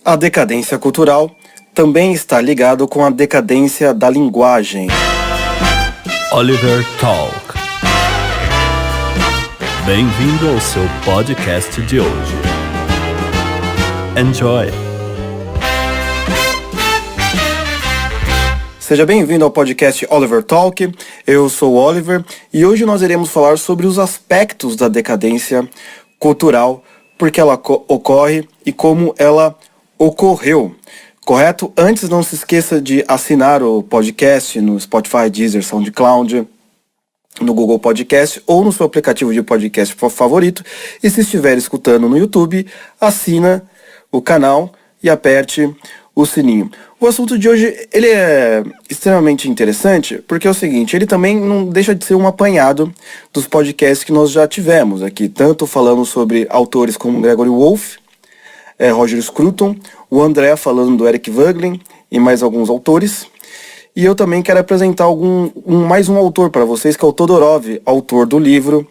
A decadência cultural também está ligado com a decadência da linguagem. Oliver Talk. Bem-vindo ao seu podcast de hoje. Enjoy! Seja bem-vindo ao podcast Oliver Talk. Eu sou o Oliver e hoje nós iremos falar sobre os aspectos da decadência cultural, porque ela ocorre e como ela ocorreu. Correto? Antes, não se esqueça de assinar o podcast no Spotify, Deezer, SoundCloud, no Google Podcast ou no seu aplicativo de podcast favorito. E se estiver escutando no YouTube, assina o canal e aperte o sininho. O assunto de hoje ele é extremamente interessante porque é o seguinte, ele também não deixa de ser um apanhado dos podcasts que nós já tivemos aqui, tanto falando sobre autores como Gregory Wolfe, Roger Scruton, o André falando do Eric Voegelin e mais alguns autores. E eu também quero apresentar mais um autor para vocês, que é o Todorov, autor do livro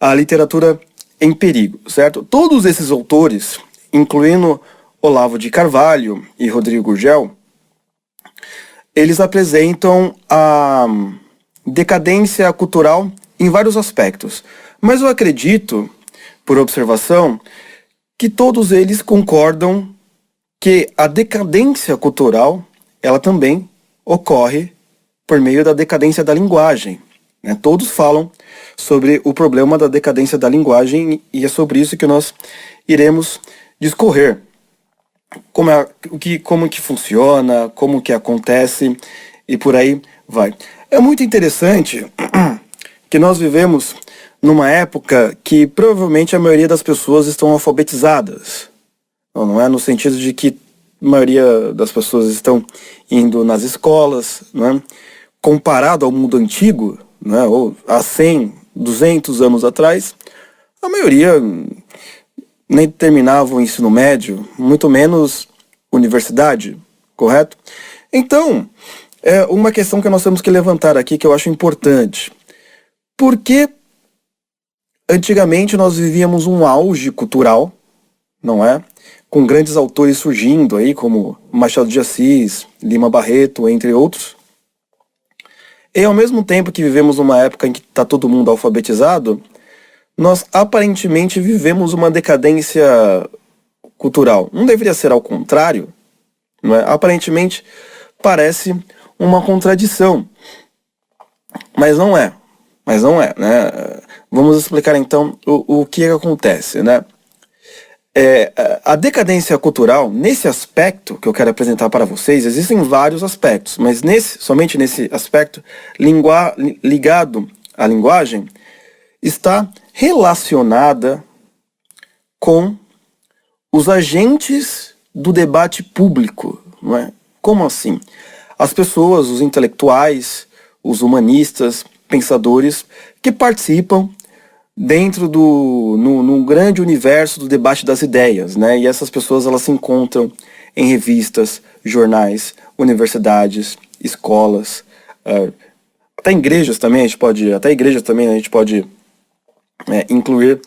A Literatura em Perigo, certo? Todos esses autores, incluindo Olavo de Carvalho e Rodrigo Gurgel, eles apresentam a decadência cultural em vários aspectos. Mas eu acredito, por observação, que todos eles concordam que a decadência cultural, ela também ocorre por meio da decadência da linguagem, né? Todos falam sobre o problema da decadência da linguagem e é sobre isso que nós iremos discorrer. Como que funciona, como que acontece e por aí vai. É muito interessante que nós vivemos numa época que provavelmente a maioria das pessoas estão alfabetizadas. Não é no sentido de que a maioria das pessoas estão indo nas escolas, não é? Comparado ao mundo antigo, não é? Ou há 100, 200 anos atrás, a maioria nem terminava o ensino médio, muito menos universidade, correto? Então, é uma questão que nós temos que levantar aqui que eu acho importante. Por que antigamente nós vivíamos um auge cultural, não é? Com grandes autores surgindo aí, como Machado de Assis, Lima Barreto, entre outros. E ao mesmo tempo que vivemos uma época em que está todo mundo alfabetizado, nós aparentemente vivemos uma decadência cultural. Não deveria ser ao contrário, não é? Aparentemente parece uma contradição, mas não é. Né? Vamos explicar então o que acontece, né? A decadência cultural, nesse aspecto que eu quero apresentar para vocês, existem vários aspectos, mas somente nesse aspecto ligado à linguagem, está relacionada com os agentes do debate público, não é? Como assim? As pessoas, os intelectuais, os humanistas, pensadores que participam dentro num grande universo do debate das ideias, né? E essas pessoas elas se encontram em revistas, jornais, universidades, escolas, até igrejas também a gente pode incluir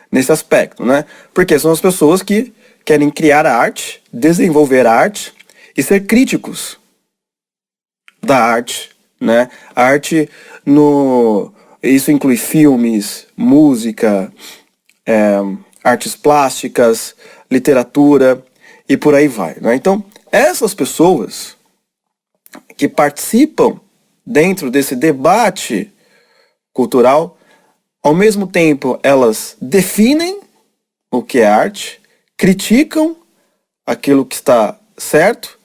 nesse aspecto, né? Porque são as pessoas que querem criar a arte, desenvolver a arte e ser críticos da arte, né? A arte isso inclui filmes, música, artes plásticas, literatura e por aí vai, né? Então, essas pessoas que participam dentro desse debate cultural, ao mesmo tempo elas definem o que é arte, criticam aquilo que está certo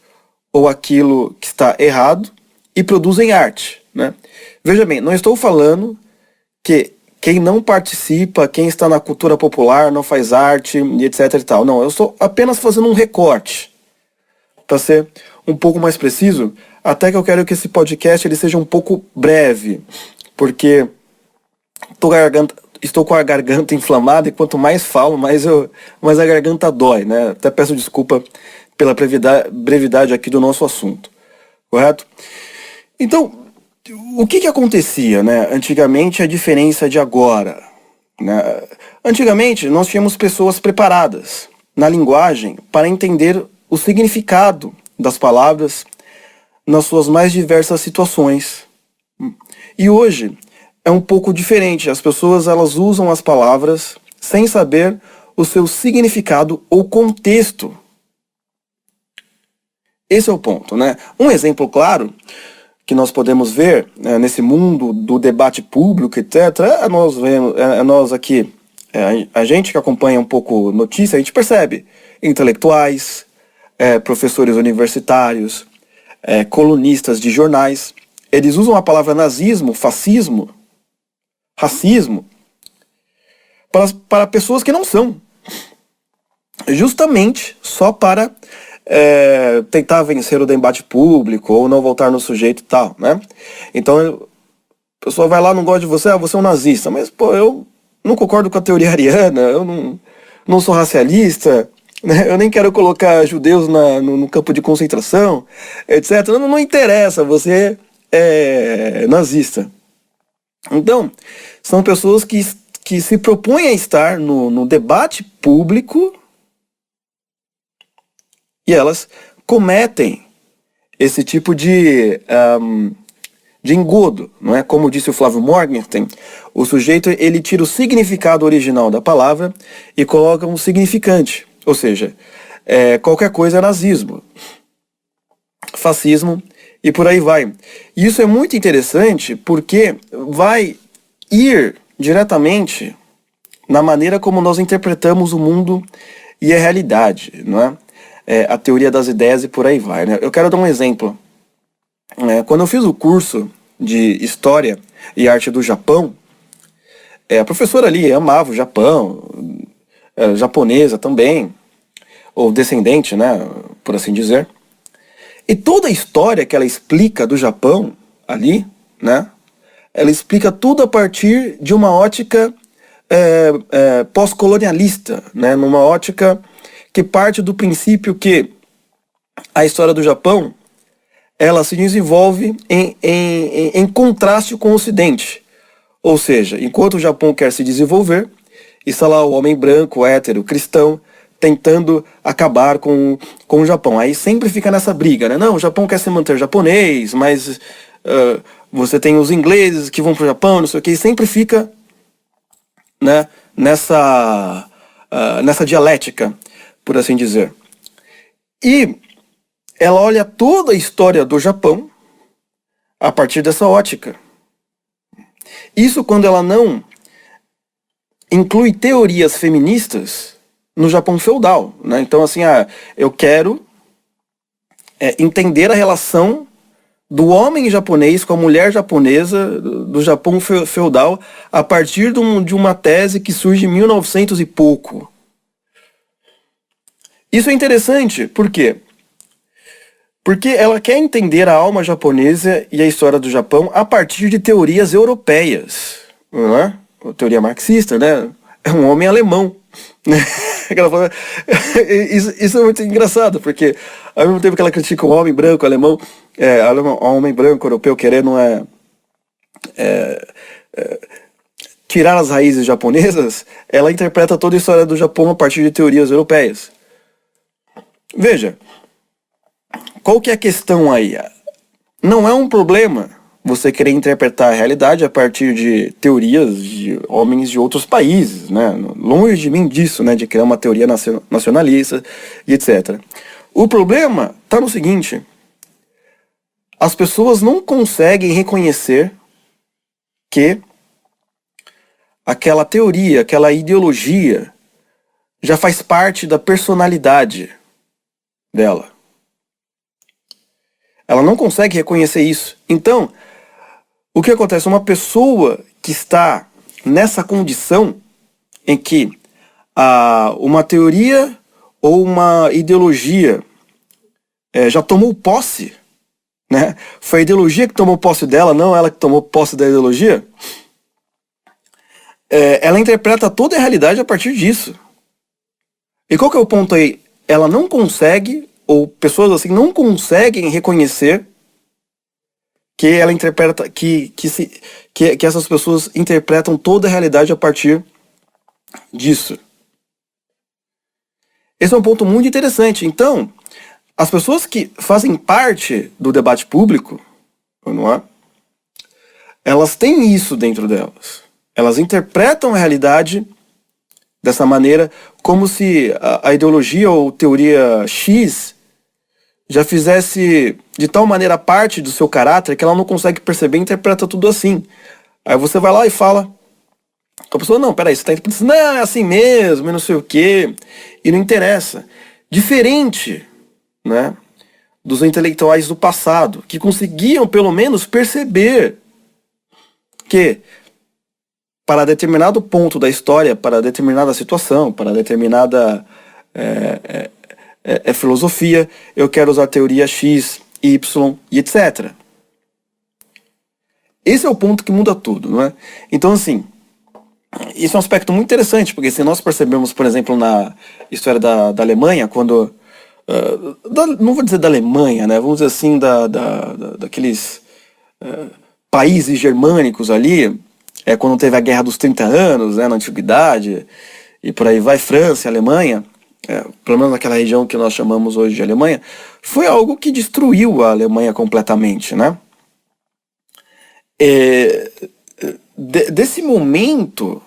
ou aquilo que está errado e produzem arte, né? Veja bem, não estou falando que quem não participa, quem está na cultura popular, não faz arte e etc e tal. Não, eu estou apenas fazendo um recorte, para ser um pouco mais preciso, até que eu quero que esse podcast ele seja um pouco breve, porque estou com a garganta inflamada e quanto mais falo, mais a garganta dói, né? Até peço desculpa pela brevidade aqui do nosso assunto, correto? Então, o que acontecia, né? Antigamente a diferença de agora, né? Antigamente nós tínhamos pessoas preparadas na linguagem para entender o significado das palavras nas suas mais diversas situações. E hoje é um pouco diferente. As pessoas elas usam as palavras sem saber o seu significado ou contexto. Esse é o ponto, né? Um exemplo claro que nós podemos ver nesse mundo do debate público, etc., nós aqui, a gente que acompanha um pouco notícia, a gente percebe intelectuais, professores universitários, colunistas de jornais, eles usam a palavra nazismo, fascismo, racismo, para pessoas que não são. Justamente só para tentar vencer o debate público ou não voltar no sujeito e tal, né? Então, a pessoa vai lá, não gosta de você, você é um nazista. Mas, pô, eu não concordo com a teoria ariana, eu não sou racialista, né? Eu nem quero colocar judeus no campo de concentração, etc. Não interessa, você é nazista. Então, são pessoas que se propõem a estar no debate público e elas cometem esse tipo de engodo, não é? Como disse o Flávio Morgenstern, o sujeito ele tira o significado original da palavra e coloca um significante, ou seja, qualquer coisa é nazismo, fascismo e por aí vai. E isso é muito interessante porque vai ir diretamente na maneira como nós interpretamos o mundo e a realidade, não é? A teoria das ideias e por aí vai, né? Eu quero dar um exemplo. Quando eu fiz o curso de História e Arte do Japão, a professora ali amava o Japão, japonesa também, ou descendente, né, por assim dizer. E toda a história que ela explica do Japão ali, né, ela explica tudo a partir de uma ótica pós-colonialista, né, numa ótica que parte do princípio que a história do Japão ela se desenvolve em contraste com o Ocidente. Ou seja, enquanto o Japão quer se desenvolver, está lá o homem branco, hétero, cristão, tentando acabar com o Japão. Aí sempre fica nessa briga, né? Não, o Japão quer se manter japonês, mas você tem os ingleses que vão para o Japão, não sei o que, e sempre fica, né, nessa dialética, por assim dizer. E ela olha toda a história do Japão a partir dessa ótica. Isso quando ela não inclui teorias feministas no Japão feudal, né? Então, assim, eu quero entender a relação do homem japonês com a mulher japonesa do Japão feudal a partir de uma tese que surge em 1900 e pouco. Isso é interessante, por quê? Porque ela quer entender a alma japonesa e a história do Japão a partir de teorias europeias, não é? A teoria marxista, né? É um homem alemão. Isso é muito engraçado, porque ao mesmo tempo que ela critica o homem branco alemão, o homem branco europeu querendo tirar as raízes japonesas, ela interpreta toda a história do Japão a partir de teorias europeias. Veja, qual que é a questão aí? Não é um problema você querer interpretar a realidade a partir de teorias de homens de outros países, né? Longe de mim disso, né? De criar uma teoria nacionalista e etc. O problema está no seguinte: as pessoas não conseguem reconhecer que aquela teoria, aquela ideologia já faz parte da personalidade dela. Ela não consegue reconhecer isso. Então, o que acontece? Uma pessoa que está nessa condição em que uma teoria ou uma ideologia já tomou posse, né? Foi a ideologia que tomou posse dela, não ela que tomou posse da ideologia. Ela interpreta toda a realidade a partir disso. E qual que é o ponto aí? Ela não consegue, ou pessoas assim não conseguem reconhecer que ela interpreta, que essas pessoas interpretam toda a realidade a partir disso. Esse é um ponto muito interessante. Então, as pessoas que fazem parte do debate público, não é? Elas têm isso dentro delas. Elas interpretam a realidade dessa maneira, como se a ideologia ou teoria X já fizesse de tal maneira parte do seu caráter que ela não consegue perceber e interpreta tudo assim. Aí você vai lá e fala com a pessoa, não, peraí, você está interpretando, não, é assim mesmo, e não sei o quê, e não interessa. Diferente, né, dos intelectuais do passado, que conseguiam pelo menos perceber que para determinado ponto da história, para determinada situação, para determinada filosofia, eu quero usar teoria X, Y e etc. Esse é o ponto que muda tudo, não é? Então, assim, isso é um aspecto muito interessante, porque se nós percebemos, por exemplo, na história da Alemanha, quando... não vou dizer da Alemanha, né? Vamos dizer assim, daqueles países germânicos ali, quando teve a Guerra dos 30 Anos, né, na Antiguidade, e por aí vai, França e Alemanha, pelo menos naquela região que nós chamamos hoje de Alemanha, foi algo que destruiu a Alemanha completamente, né? Desse momento,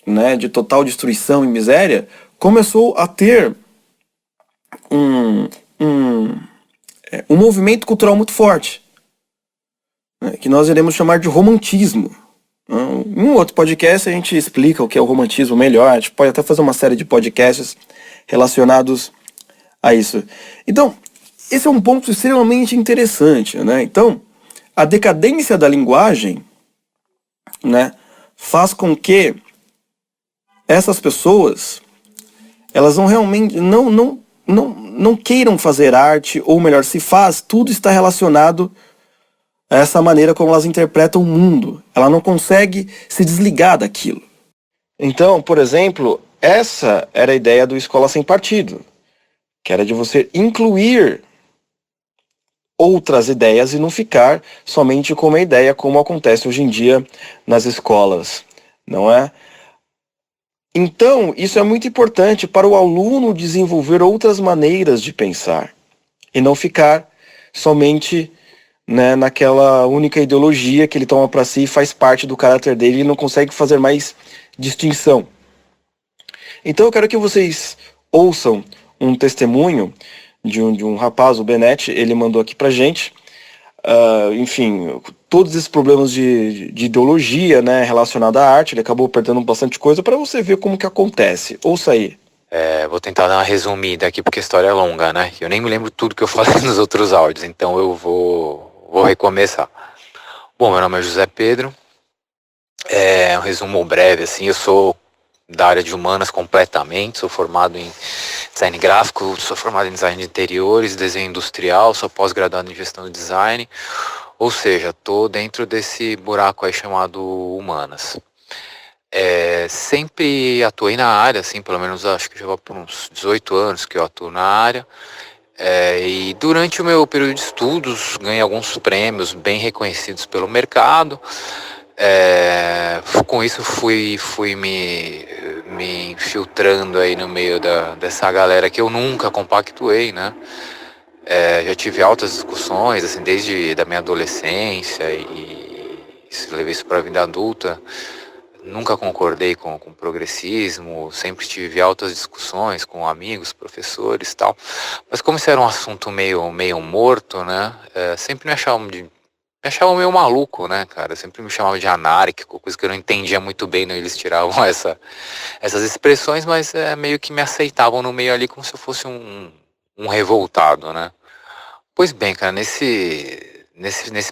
né, de total destruição e miséria, começou a ter um movimento cultural muito forte, né, que nós iremos chamar de romantismo. Em um outro podcast a gente explica o que é o romantismo melhor, a gente pode até fazer uma série de podcasts relacionados a isso. Então, esse é um ponto extremamente interessante, né? Então, a decadência da linguagem, né, faz com que essas pessoas, elas não realmente não queiram fazer arte, ou melhor, se faz, tudo está relacionado a essa maneira como elas interpretam o mundo. Ela não consegue se desligar daquilo. Então, por exemplo, essa era a ideia do Escola Sem Partido, que era de você incluir outras ideias e não ficar somente com uma ideia, como acontece hoje em dia nas escolas, não é? Então, isso é muito importante para o aluno desenvolver outras maneiras de pensar e não ficar somente, né, naquela única ideologia que ele toma para si e faz parte do caráter dele e não consegue fazer mais distinção. Então eu quero que vocês ouçam um testemunho de um rapaz, o Benete, ele mandou aqui pra gente. Enfim, todos esses problemas de ideologia, né, relacionada à arte, ele acabou perdendo bastante coisa, para você ver como que acontece. Ouça aí. Vou tentar dar uma resumida aqui, porque a história é longa, né? Eu nem me lembro tudo que eu falei nos outros áudios, então eu vou recomeçar. Bom, meu nome é José Pedro. Um resumo breve, assim, eu sou da área de humanas completamente, sou formado em design gráfico, sou formado em design de interiores, desenho industrial, sou pós-graduado em gestão de design, ou seja, tô dentro desse buraco aí chamado humanas. Sempre atuei na área, assim, pelo menos acho que já vai por uns 18 anos que eu atuo na área, e durante o meu período de estudos ganhei alguns prêmios bem reconhecidos pelo mercado. Com isso fui me infiltrando aí no meio dessa galera que eu nunca compactuei, né? Já tive altas discussões, assim, desde da minha adolescência e levei isso para a vida adulta. Nunca concordei com o progressismo, sempre tive altas discussões com amigos, professores e tal. Mas como isso era um assunto meio morto, né? Sempre me achavam meio maluco, né, cara? Sempre me chamavam de anárquico, coisa que eu não entendia muito bem, né? Eles tiravam essas expressões, mas meio que me aceitavam no meio ali como se eu fosse um revoltado, né? Pois bem, cara, nesse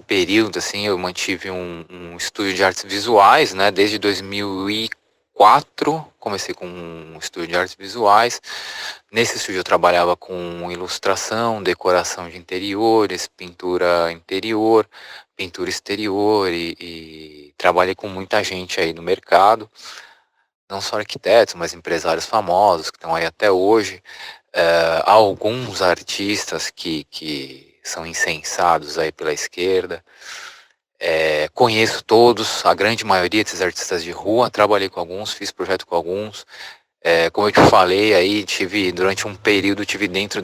período, assim, eu mantive um estúdio de artes visuais, né? Desde 2004, comecei com um estúdio de artes visuais. Nesse estúdio eu trabalhava com ilustração, decoração de interiores, pintura interior, pintura exterior e trabalhei com muita gente aí no mercado, não só arquitetos, mas empresários famosos que estão aí até hoje, alguns artistas que são incensados aí pela esquerda. Conheço todos, a grande maioria desses artistas de rua, trabalhei com alguns, fiz projeto com alguns. Como eu te falei aí, durante um período tive dentro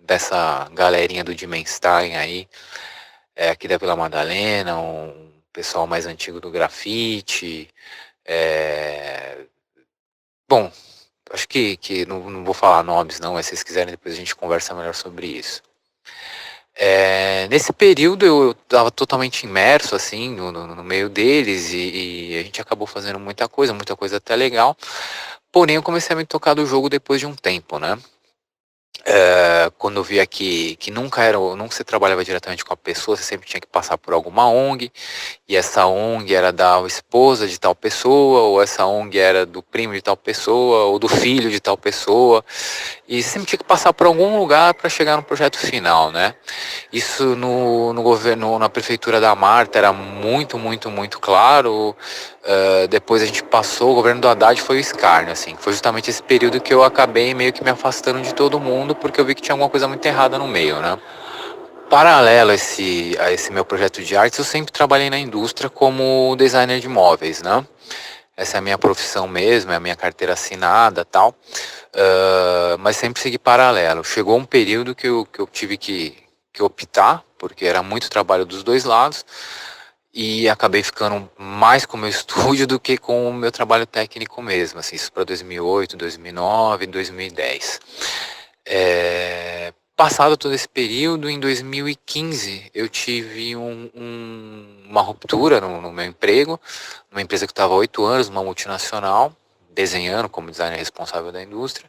dessa galerinha do Dimenstein aí, aqui da Vila Madalena, um pessoal mais antigo do grafite. Bom, acho que não vou falar nomes não, mas se vocês quiserem depois a gente conversa melhor sobre isso. Nesse período eu estava totalmente imerso assim no meio deles e a gente acabou fazendo muita coisa até legal. Porém, eu comecei a me tocar do jogo depois de um tempo, né? Quando eu via que nunca você trabalhava diretamente com a pessoa, você sempre tinha que passar por alguma ONG, e essa ONG era da esposa de tal pessoa, ou essa ONG era do primo de tal pessoa, ou do filho de tal pessoa, e sempre tinha que passar por algum lugar para chegar no projeto final, né? Isso no governo, na prefeitura da Marta era muito, muito, muito claro. Depois a gente passou, o governo do Haddad foi o escárnio, assim. Foi justamente esse período que eu acabei meio que me afastando de todo mundo, porque eu vi que tinha alguma coisa muito errada no meio, né? Paralelo a esse meu projeto de artes, eu sempre trabalhei na indústria como designer de móveis, né? Essa é a minha profissão mesmo, é a minha carteira assinada e tal. Mas sempre segui paralelo. Chegou um período que eu tive que optar, porque era muito trabalho dos dois lados, e acabei ficando mais com o meu estúdio do que com o meu trabalho técnico mesmo, assim, isso para 2008, 2009, 2010. Passado todo esse período, em 2015, eu tive uma ruptura no meu emprego, numa empresa que eu estava há 8 anos, uma multinacional, desenhando como designer responsável da indústria.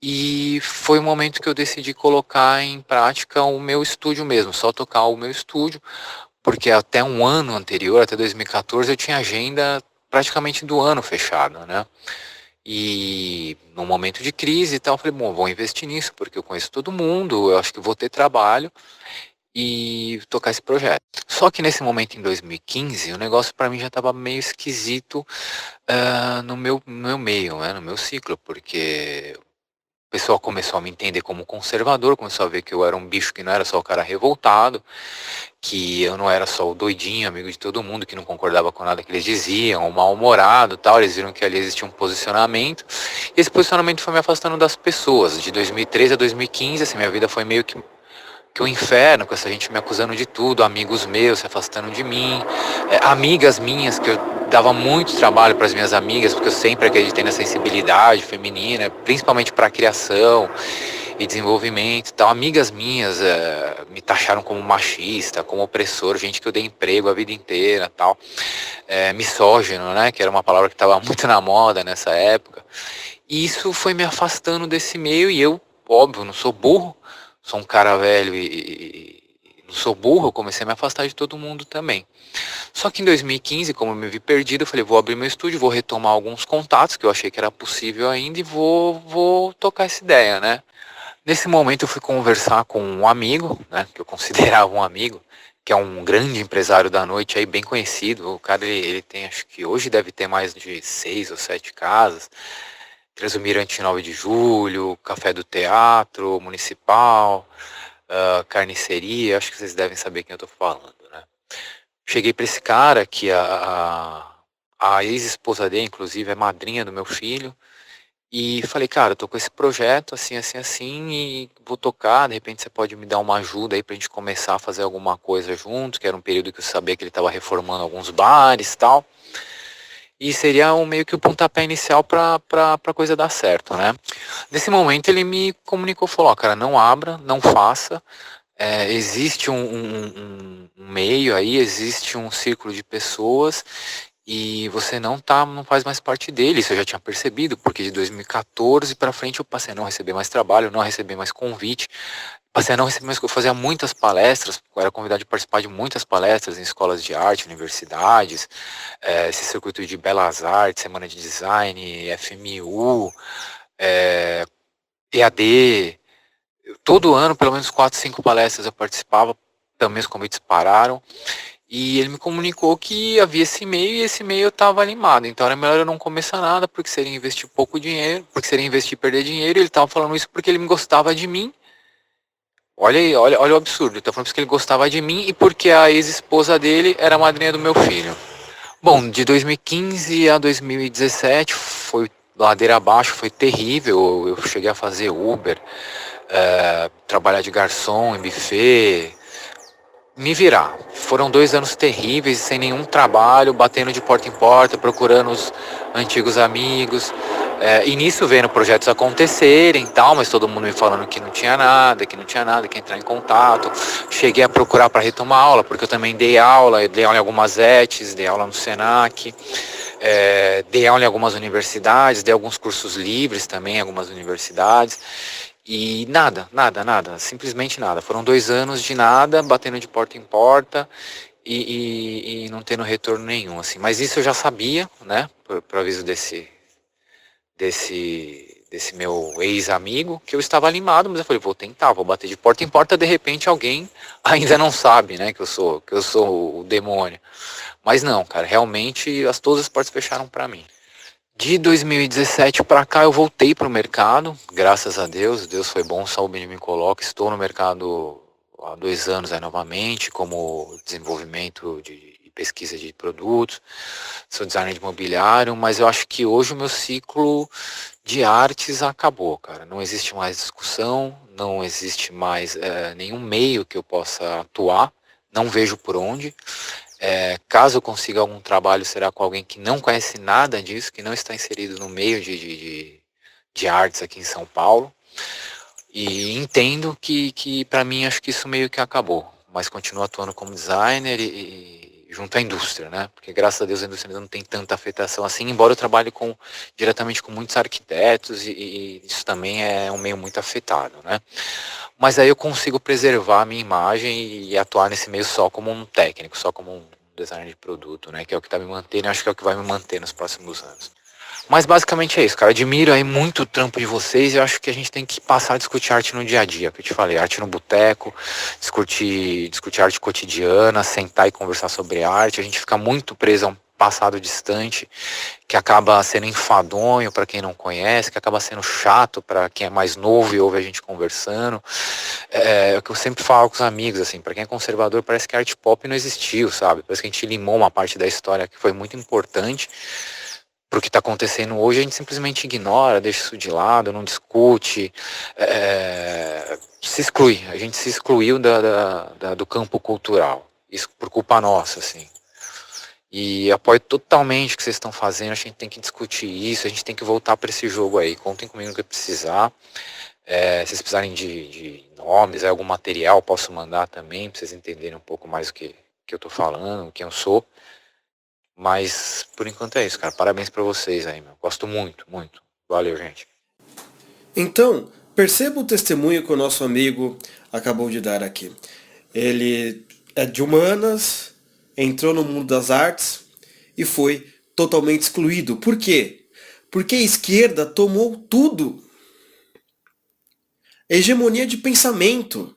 E foi o momento que eu decidi colocar em prática o meu estúdio mesmo, só tocar o meu estúdio, porque até um ano anterior, até 2014, eu tinha agenda praticamente do ano fechada, né? E num momento de crise e tal, eu falei, bom, vou investir nisso, porque eu conheço todo mundo, eu acho que vou ter trabalho e tocar esse projeto. Só que nesse momento, em 2015, o negócio para mim já estava meio esquisito no meu meio, né, no meu ciclo, porque o pessoal começou a me entender como conservador, começou a ver que eu era um bicho que não era só o cara revoltado, que eu não era só o doidinho, amigo de todo mundo, que não concordava com nada que eles diziam, o mal-humorado e tal. Eles viram que ali existia um posicionamento. E esse posicionamento foi me afastando das pessoas. De 2013 a 2015, assim, minha vida foi meio que um inferno, com essa gente me acusando de tudo, amigos meus se afastando de mim, amigas minhas, que eu dava muito trabalho para as minhas amigas, porque eu sempre acreditei na sensibilidade feminina, principalmente para a criação e desenvolvimento e tal. Amigas minhas me taxaram como machista, como opressor, gente que eu dei emprego a vida inteira tal. Misógino, né, que era uma palavra que estava muito na moda nessa época. E isso foi me afastando desse meio e eu, óbvio, não sou burro, sou um cara velho e não sou burro, eu comecei a me afastar de todo mundo também. Só que em 2015, como eu me vi perdido, eu falei, vou abrir meu estúdio, vou retomar alguns contatos que eu achei que era possível ainda e vou tocar essa ideia, né? Nesse momento eu fui conversar com um amigo, né, que eu considerava um amigo, que é um grande empresário da noite aí, bem conhecido. O cara, ele tem, acho que hoje deve ter mais de 6 ou 7 casas. Transumirante 9 de Julho, Café do Teatro, Municipal, Carniceria, acho que vocês devem saber quem eu tô falando, né? Cheguei para esse cara, que a ex-esposa dele, inclusive, é madrinha do meu filho, e falei, cara, eu tô com esse projeto, assim, assim, assim, e vou tocar, de repente você pode me dar uma ajuda aí pra gente começar a fazer alguma coisa junto, que era um período que eu sabia que ele tava reformando alguns bares e tal. E seria meio que o pontapé inicial pra coisa dar certo, né? Nesse momento ele me comunicou, falou, ó, cara, não abra, não faça, existe um meio aí, existe um círculo de pessoas e você não faz mais parte dele. Isso eu já tinha percebido, porque de 2014 para frente eu passei a não receber mais trabalho, não receber mais convite, passei a não receber mais, eu fazia muitas palestras, eu era convidado de participar de muitas palestras em escolas de arte, universidades, esse circuito de belas artes, semana de design, FMU, EAD, todo ano pelo menos 4, 5 palestras eu participava, também os convites pararam. E ele me comunicou que havia esse e-mail e esse e-mail eu estava animado. Então era melhor eu não começar nada, porque seria investir pouco dinheiro, porque seria investir e perder dinheiro. E ele estava falando isso porque ele me gostava de mim. Olha aí, olha o absurdo. Ele está falando isso que ele gostava de mim e porque a ex-esposa dele era a madrinha do meu filho. Bom, de 2015 a 2017 foi ladeira abaixo, foi terrível. Eu cheguei a fazer Uber, trabalhar de garçom em buffet, me virar. Foram 2 anos terríveis, sem nenhum trabalho, batendo de porta em porta, procurando os antigos amigos. E nisso vendo projetos acontecerem e tal, mas todo mundo me falando que não tinha nada, que não tinha nada, que ia entrar em contato. Cheguei a procurar para retomar aula, porque eu também dei aula em algumas ETs, dei aula no Senac, dei aula em algumas universidades, dei alguns cursos livres também em algumas universidades. E nada, nada, nada, simplesmente nada. Foram 2 anos de nada, batendo de porta em porta e não tendo retorno nenhum, assim. Mas isso eu já sabia, né, por aviso desse meu ex-amigo, que eu estava animado, mas eu falei, vou tentar, vou bater de porta em porta, de repente alguém ainda não sabe, né, que eu sou o demônio. Mas não, cara, realmente todas as portas fecharam para mim. De 2017 para cá eu voltei para o mercado, graças a Deus, Deus foi bom, saúde me coloca, estou no mercado há 2 anos aí novamente, como desenvolvimento de pesquisa de produtos, sou designer de mobiliário, mas eu acho que hoje o meu ciclo de artes acabou, cara, não existe mais discussão, não existe mais nenhum meio que eu possa atuar, não vejo por onde. Caso eu consiga algum trabalho, será com alguém que não conhece nada disso, que não está inserido no meio de artes aqui em São Paulo. E entendo que para mim, acho que isso meio que acabou. Mas continuo atuando como designer e junto à indústria, né? Porque graças a Deus a indústria não tem tanta afetação assim, embora eu trabalhe diretamente com muitos arquitetos e isso também é um meio muito afetado, né? Mas aí eu consigo preservar a minha imagem e atuar nesse meio só como um técnico, só como um designer de produto, né? Que é o que tá me mantendo e acho que é o que vai me manter nos próximos anos. Mas basicamente é isso, cara. Admiro aí muito o trampo de vocês e eu acho que a gente tem que passar a discutir arte no dia a dia, que eu te falei, arte no boteco, discutir arte cotidiana, sentar e conversar sobre arte. A gente fica muito preso a um passado distante, que acaba sendo enfadonho para quem não conhece, que acaba sendo chato para quem é mais novo e ouve a gente conversando. É o que eu sempre falo com os amigos, assim, para quem é conservador parece que a arte pop não existiu, sabe? Parece que a gente limou uma parte da história que foi muito importante pro que está acontecendo hoje, a gente simplesmente ignora, deixa isso de lado, não discute, se exclui. A gente se excluiu do campo cultural, isso por culpa nossa, assim. E apoio totalmente o que vocês estão fazendo, a gente tem que discutir isso, a gente tem que voltar para esse jogo aí. Contem comigo no que precisar. Se vocês precisarem de nomes, algum material, posso mandar também, para vocês entenderem um pouco mais o que eu estou falando, quem eu sou. Mas por enquanto é isso, cara. Parabéns para vocês aí, meu. Gosto muito, muito. Valeu, gente. Então, perceba o testemunho que o nosso amigo acabou de dar aqui. Ele é de humanas, entrou no mundo das artes e foi totalmente excluído. Por quê? Porque a esquerda tomou tudo. A hegemonia de pensamento.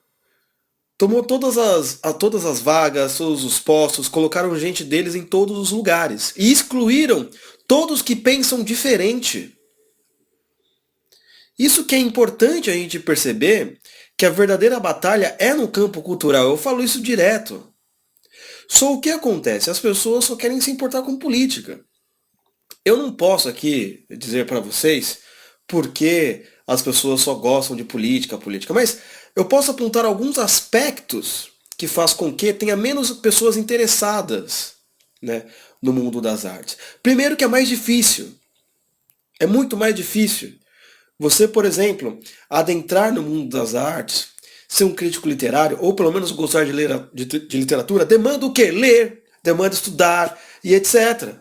Tomou todas as vagas, todos os postos, colocaram gente deles em todos os lugares. E excluíram todos que pensam diferente. Isso que é importante a gente perceber, que a verdadeira batalha é no campo cultural. Eu falo isso direto. Só o que acontece? As pessoas só querem se importar com política. Eu não posso aqui dizer para vocês porque as pessoas só gostam de política, mas eu posso apontar alguns aspectos que faz com que tenha menos pessoas interessadas, né, no mundo das artes. Primeiro que é mais difícil. É muito mais difícil. Você, por exemplo, adentrar no mundo das artes, ser um crítico literário, ou pelo menos gostar de literatura, demanda o quê? Ler, demanda estudar e etc.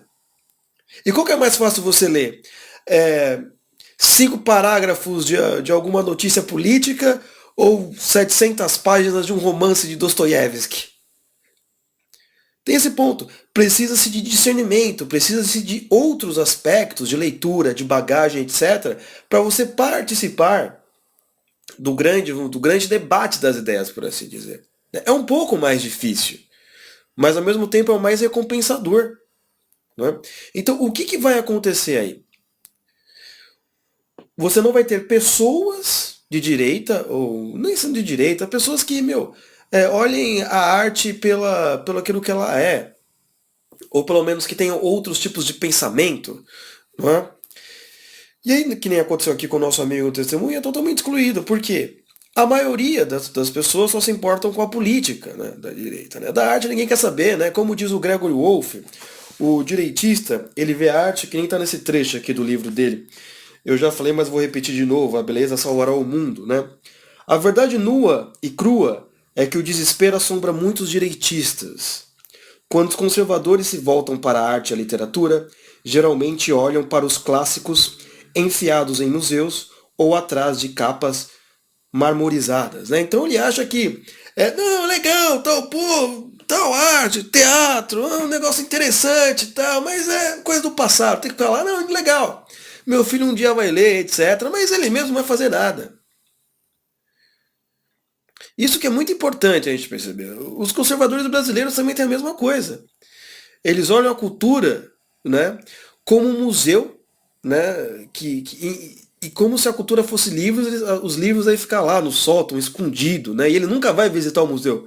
E qual que é mais fácil você ler? 5 parágrafos de alguma notícia política ou 700 páginas de um romance de Dostoiévski? Tem esse ponto. Precisa-se de discernimento, precisa-se de outros aspectos de leitura, de bagagem, etc., para você participar do grande debate das ideias, por assim dizer. É um pouco mais difícil, mas ao mesmo tempo é o mais recompensador. Não é? Então, o que vai acontecer aí? Você não vai ter pessoas de direita, ou nem sendo de direita, pessoas que, olhem a arte pelo aquilo que ela é. Ou pelo menos que tenham outros tipos de pensamento. Não é? E aí, que nem aconteceu aqui com o nosso amigo testemunha, é totalmente excluído. Por quê? A maioria das pessoas só se importam com a política, né, da direita. Né? Da arte ninguém quer saber, né? Como diz o Gregory Wolfe, o direitista, ele vê a arte que nem está nesse trecho aqui do livro dele. Eu já falei, mas vou repetir de novo, a beleza salvará o mundo, né? A verdade nua e crua é que o desespero assombra muitos direitistas. Quando os conservadores se voltam para a arte e a literatura, geralmente olham para os clássicos enfiados em museus ou atrás de capas marmorizadas, né? Então ele acha que não, legal, tal povo, tal arte, teatro, um negócio interessante e tal, mas é coisa do passado, tem que falar, não, legal, meu filho um dia vai ler, etc., mas ele mesmo não vai fazer nada. Isso que é muito importante a gente perceber. Os conservadores brasileiros também têm a mesma coisa. Eles olham a cultura, né, como um museu, né, e como se a cultura fosse livros, os livros aí ficam lá no sótão, escondido, né, e ele nunca vai visitar o museu.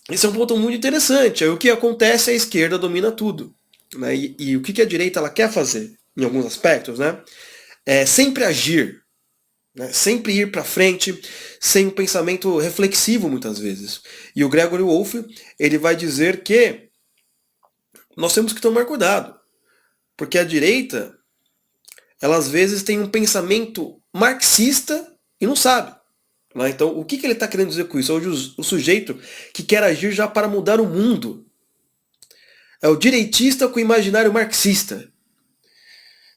Esse é um ponto muito interessante. Aí o que acontece é a esquerda domina tudo. Né, e o que a direita ela quer fazer, em alguns aspectos, né, é sempre agir. Né? Sempre ir para frente, sem um pensamento reflexivo muitas vezes. E o Gregory Wolfe, ele vai dizer que nós temos que tomar cuidado, porque a direita, ela às vezes tem um pensamento marxista e não sabe. Né? Então, o que ele está querendo dizer com isso? É o sujeito que quer agir já para mudar o mundo. É o direitista com o imaginário marxista.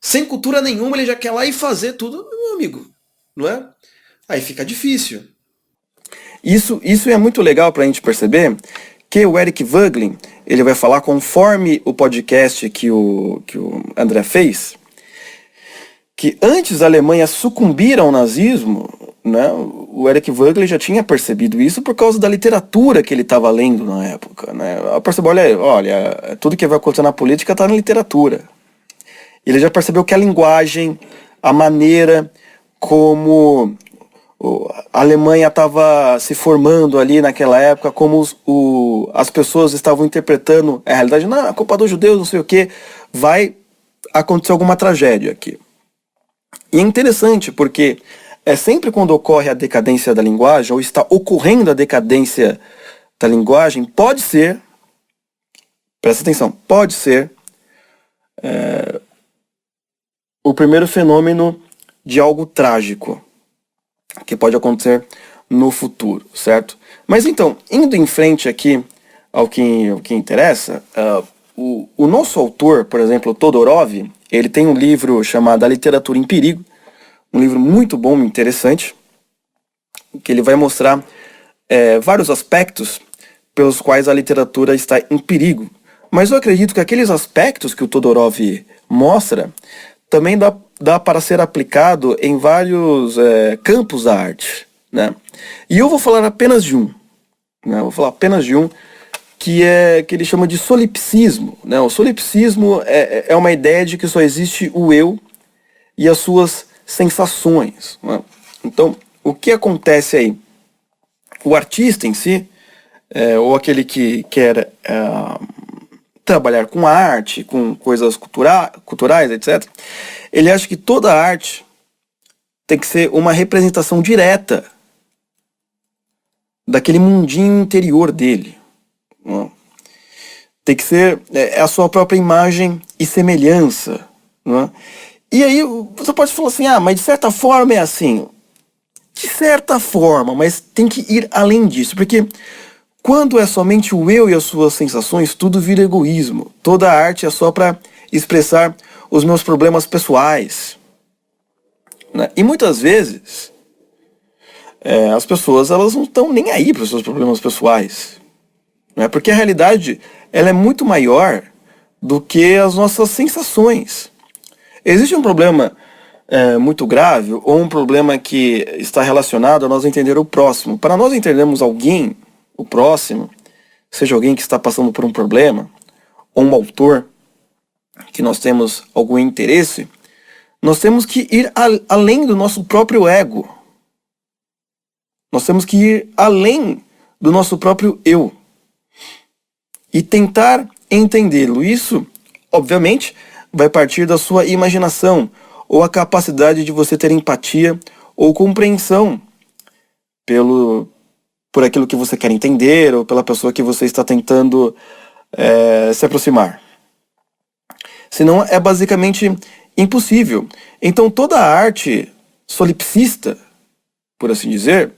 Sem cultura nenhuma, ele já quer lá e fazer tudo, meu amigo. Não é? Aí fica difícil. Isso é muito legal para a gente perceber que o Eric Voegelin, ele vai falar conforme o podcast que o André fez, que antes da Alemanha sucumbir ao nazismo, né, o Eric Voegelin já tinha percebido isso por causa da literatura que ele estava lendo na época. Né? Percebeu, olha, tudo que vai acontecer na política está na literatura. Ele já percebeu que a linguagem, a maneira como a Alemanha estava se formando ali naquela época, como as pessoas estavam interpretando a realidade, não, a culpa dos judeus, não sei o que, vai acontecer alguma tragédia aqui. E é interessante, porque é sempre quando ocorre a decadência da linguagem, ou está ocorrendo a decadência da linguagem, pode ser, presta atenção, pode ser o primeiro fenômeno de algo trágico que pode acontecer no futuro, certo? Mas então, indo em frente aqui ao que interessa, o nosso autor, por exemplo, Todorov, ele tem um livro chamado A Literatura em Perigo, um livro muito bom e interessante, que ele vai mostrar vários aspectos pelos quais a literatura está em perigo. Mas eu acredito que aqueles aspectos que o Todorov mostra também dá para ser aplicado em vários campos da arte. Né? E eu vou falar apenas de um. Né? Vou falar apenas de um, que ele chama de solipsismo. Né? O solipsismo é uma ideia de que só existe o eu e as suas sensações. Né? Então, o que acontece aí? O artista em si, ou aquele que quer trabalhar com arte, com coisas culturais, etc., ele acha que toda arte tem que ser uma representação direta daquele mundinho interior dele. Né? Tem que ser a sua própria imagem e semelhança. Né? E aí você pode falar assim, mas de certa forma é assim. De certa forma, mas tem que ir além disso, porque quando é somente o eu e as suas sensações, tudo vira egoísmo. Toda a arte é só para expressar os meus problemas pessoais. Né? E muitas vezes, as pessoas elas não estão nem aí para os seus problemas pessoais. Né? Porque a realidade ela é muito maior do que as nossas sensações. Existe um problema muito grave, ou um problema que está relacionado a nós entender o próximo. Para nós entendermos alguém, o próximo, seja alguém que está passando por um problema, ou um autor que nós temos algum interesse, nós temos que ir além do nosso próprio ego. Nós temos que ir além do nosso próprio eu. E tentar entendê-lo. Isso, obviamente, vai partir da sua imaginação, ou a capacidade de você ter empatia, ou compreensão por aquilo que você quer entender ou pela pessoa que você está tentando se aproximar. Senão é basicamente impossível. Então toda a arte solipsista, por assim dizer,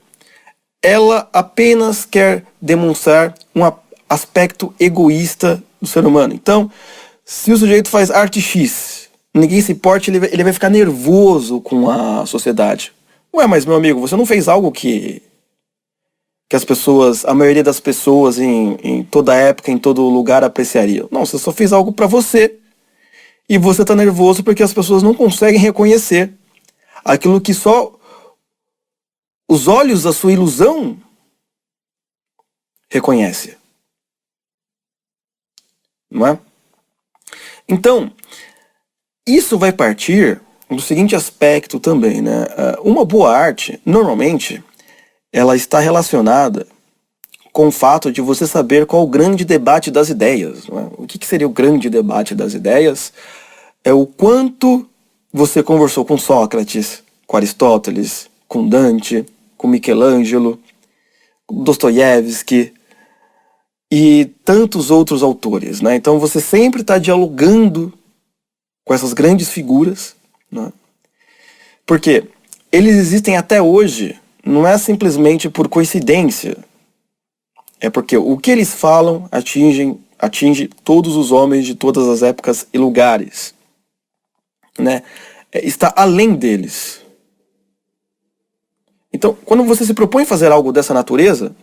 ela apenas quer demonstrar um aspecto egoísta do ser humano. Então, se o sujeito faz arte X, ninguém se importa, ele vai ficar nervoso com a sociedade. Ué, mas meu amigo, você não fez algo que as pessoas, a maioria das pessoas em toda época, em todo lugar apreciariam. Não, você só fez algo pra você. E você tá nervoso porque as pessoas não conseguem reconhecer aquilo que só os olhos da sua ilusão reconhece. Não é? Então, isso vai partir do seguinte aspecto também, né? Uma boa arte, normalmente, ela está relacionada com o fato de você saber qual o grande debate das ideias. Não é? O que seria o grande debate das ideias? É o quanto você conversou com Sócrates, com Aristóteles, com Dante, com Michelangelo, com Dostoiévski e tantos outros autores, né? Então você sempre está dialogando com essas grandes figuras, né? Porque eles existem até hoje, não é simplesmente por coincidência, é porque o que eles falam atinge todos os homens de todas as épocas e lugares, né? Está além deles. Então, quando você se propõe fazer algo dessa natureza,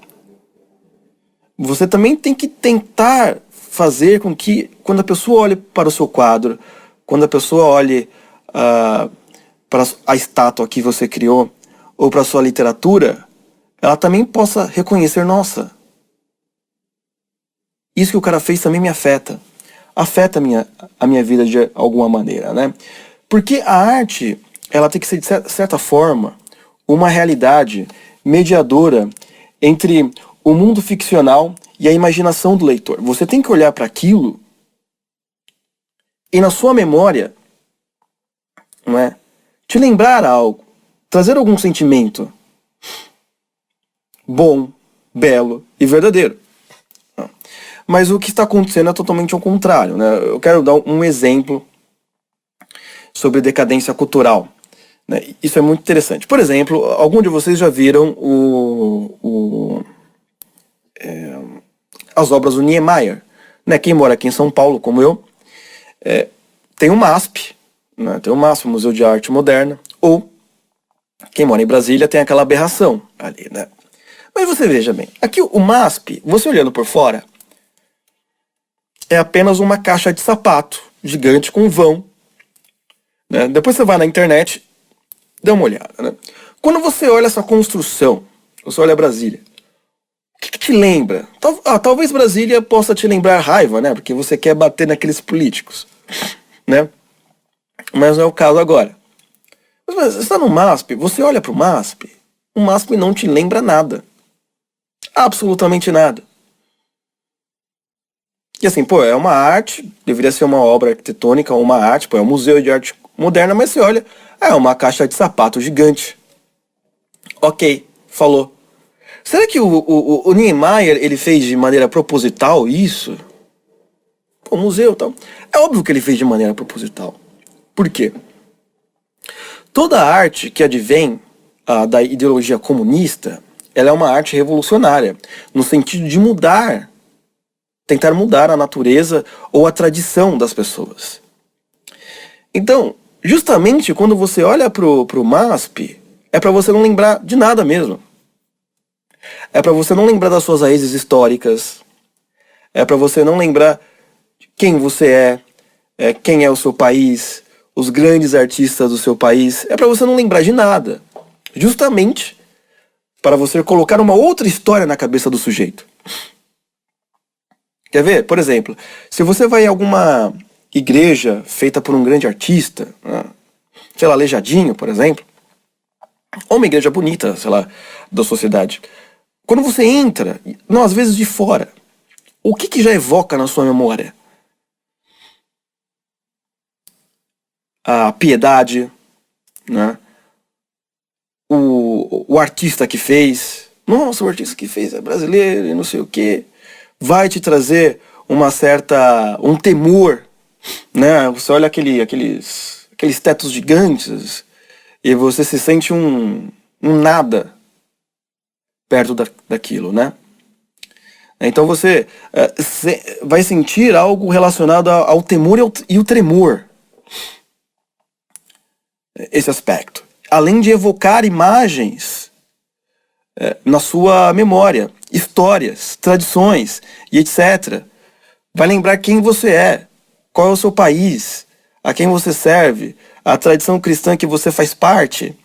você também tem que tentar fazer com que, quando a pessoa olhe para o seu quadro, quando a pessoa olhe para a estátua que você criou, ou para a sua literatura, ela também possa reconhecer, nossa, isso que o cara fez também me afeta. Afeta a minha vida de alguma maneira, né? Porque a arte, ela tem que ser, de certa forma, uma realidade mediadora entre o mundo ficcional e a imaginação do leitor. Você tem que olhar para aquilo e na sua memória, não é, te lembrar algo, trazer algum sentimento bom, belo e verdadeiro. Mas o que está acontecendo é totalmente ao contrário, né? Eu quero dar um exemplo sobre decadência cultural, né? Isso é muito interessante. Por exemplo, algum de vocês já viram as obras do Niemeyer, né? Quem mora aqui em São Paulo, como eu, tem o MASP, né? Tem o MASP, Museu de Arte Moderna, ou quem mora em Brasília tem aquela aberração ali, né? Mas você veja bem, aqui o MASP, você olhando por fora, é apenas uma caixa de sapato gigante com vão, né? Depois você vai na internet, dá uma olhada, né? Quando você olha essa construção, você olha Brasília, o que te lembra? Talvez Brasília possa te lembrar raiva, né? Porque você quer bater naqueles políticos, né? Mas não é o caso agora. Mas você está no MASP, você olha para o MASP não te lembra nada. Absolutamente nada. E assim, pô, é uma arte, deveria ser uma obra arquitetônica, uma arte, pô, é um museu de arte moderna, mas você olha, é uma caixa de sapato gigante. Ok, falou. Será que o Niemeyer, ele fez de maneira proposital isso? Pô, museu e tal. É óbvio que ele fez de maneira proposital. Por quê? Toda arte que advém da ideologia comunista, ela é uma arte revolucionária, no sentido de tentar mudar a natureza ou a tradição das pessoas. Então, justamente quando você olha pro MASP, é para você não lembrar de nada mesmo. É para você não lembrar das suas raízes históricas. É para você não lembrar de quem você quem é o seu país, os grandes artistas do seu país. É para você não lembrar de nada. Justamente para você colocar uma outra história na cabeça do sujeito. Quer ver? Por exemplo, se você vai em alguma igreja feita por um grande artista, né? Sei lá, Aleijadinho, por exemplo, ou uma igreja bonita, sei lá, da sociedade. Quando você entra, não, às vezes de fora, o que já evoca na sua memória? A piedade, né? o artista que fez. Nossa, o artista que fez é brasileiro e não sei o quê. Vai te trazer um temor, né? Você olha aqueles tetos gigantes e você se sente um nada perto daquilo, né? Então você vai sentir algo relacionado ao temor e o tremor. Esse aspecto. Além de evocar imagens na sua memória, histórias, tradições e etc. Vai lembrar quem você é, qual é o seu país, a quem você serve, a tradição cristã que você faz parte,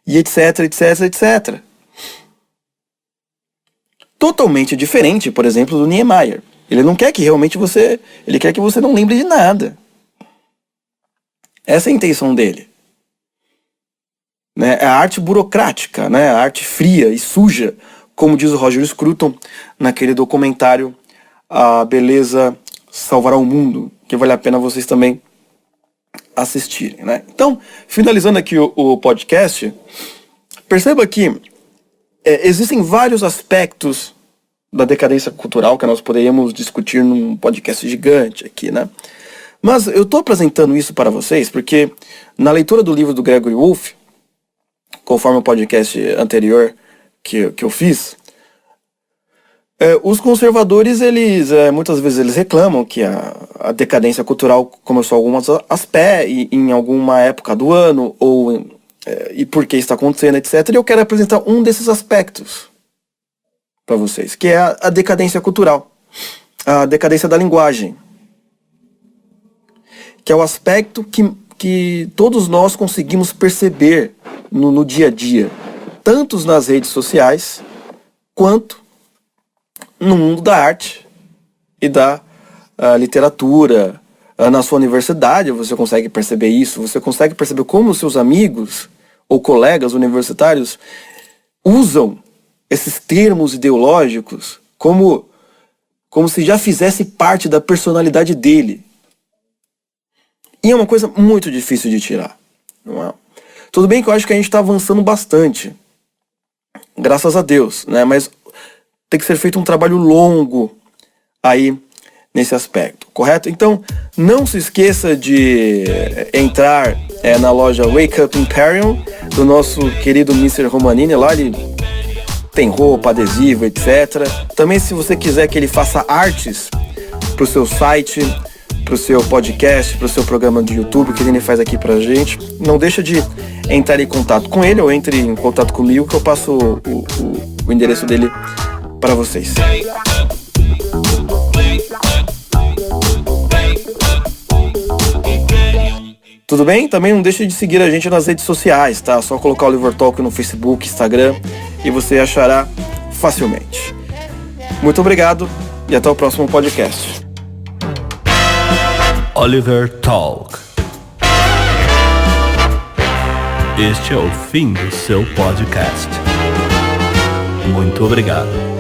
e etc, etc, etc. Totalmente diferente, por exemplo, do Niemeyer. Ele não quer que realmente ele quer que você não lembre de nada. Essa é a intenção dele. É a arte burocrática, né? A arte fria e suja, como diz o Roger Scruton naquele documentário A Beleza Salvará o Mundo, que vale a pena vocês também assistirem, né? Então, finalizando aqui o podcast, perceba que existem vários aspectos da decadência cultural que nós poderíamos discutir num podcast gigante aqui, né? Mas eu estou apresentando isso para vocês porque na leitura do livro do Gregory Wolfe, conforme o podcast anterior que eu fiz, os conservadores, eles muitas vezes eles reclamam que a decadência cultural começou em alguma época do ano, e por que está acontecendo, etc. E eu quero apresentar um desses aspectos para vocês, que é a decadência cultural, a decadência da linguagem, que é o aspecto que todos nós conseguimos perceber no dia a dia, tanto nas redes sociais, quanto no mundo da arte e da literatura. Na sua universidade você consegue perceber isso, você consegue perceber como seus amigos ou colegas universitários usam esses termos ideológicos como se já fizesse parte da personalidade dele. E é uma coisa muito difícil de tirar, não é? Tudo bem que eu acho que a gente está avançando bastante, graças a Deus, né? Mas tem que ser feito um trabalho longo aí nesse aspecto, correto? Então, não se esqueça de entrar na loja Wake Up Imperium, do nosso querido Mr. Romanini. Lá ele tem roupa, adesivo, etc. Também, se você quiser que ele faça artes para o seu site, para o seu podcast, para o seu programa de YouTube, que ele faz aqui pra gente, não deixa de entrar em contato com ele, ou entre em contato comigo, que eu passo o endereço dele para vocês. Tudo bem? Também não deixe de seguir a gente nas redes sociais, tá? Só colocar o Oliver Talk no Facebook, Instagram, e você achará facilmente. Muito obrigado e até o próximo podcast. Oliver Talk. Este é o fim do seu podcast. Muito obrigado.